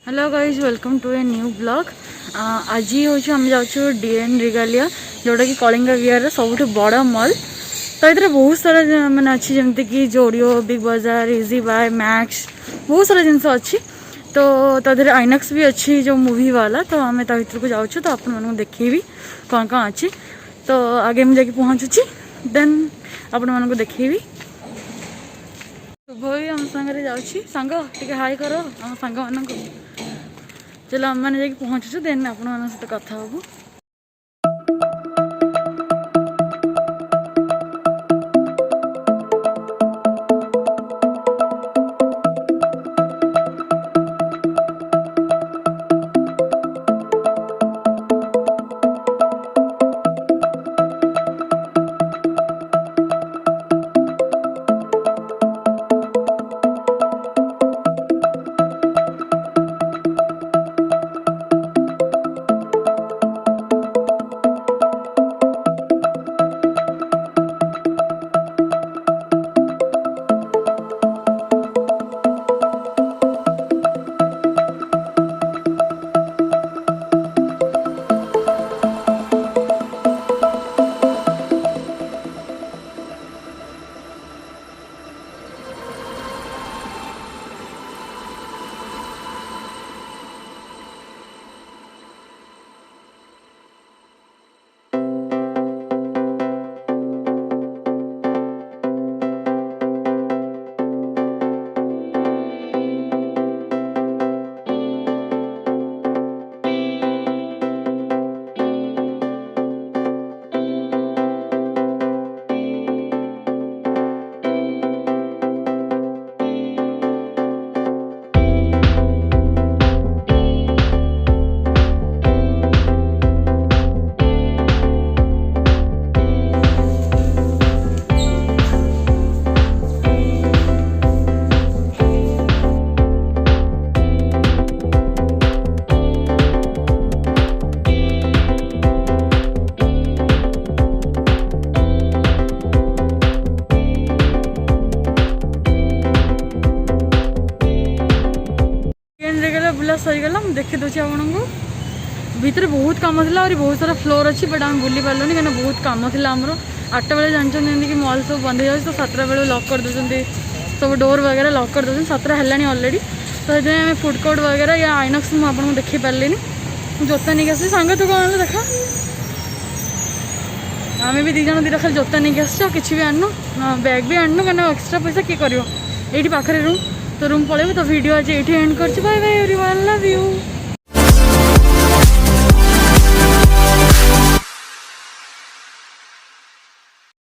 Hello guys welcome to a new blog. आज हूँ आम जाऊँ डीएन रिगालिया जोटा कि कलिंग विहार सब बड़ मॉल। तो ये बहुत सारा मैंने अच्छी जमती कि जोडियो बिग बाजार इजी बाय मैक्स बहुत सारा जिनस अच्छी। तो तदेह आइनक्स भी अच्छी जो मूवी वाला। तो आम भर को जाऊँ तो आपको देखी कौन कौन अच्छी। तो आगे मुझे जाकि पहुँचुची देन आपण देखी शुभ भी आम सागर जाऊँगी सांग टे हाई कर आम सांग मान चलो आम मैंने जाकि पहुँचुଛୁ देन आपण सहित कथा हबू। बुला सहीगला देखी दूसरी आपको भितर बहुत कम थी और बहुत सारा फ्लोर अच्छी बट आम बुली पार्लुनि कहीं बहुत कम थी आमर 8टा बेले जानते कि मॉल सब बंद हो तो 7टा बेले लॉक कर दूसरी सब डोर वगैरह लॉक कर दूसरी 7टा है अलरेडी। तो ये आम फूड कोर्ट वगैरह या आइनक्स मुझे देखी पारे जोता नहीं आस सांग तू कौन देखा आम भी दीज दीटा खाली जोता नहीं आस कि भी आनु बैग भी आनु कहीं एक्सट्रा पैसा किए कर ये पाखे रूम तो रूम पलैबू। तो वीडियो आज ये एंड कर bye bye everyone love you.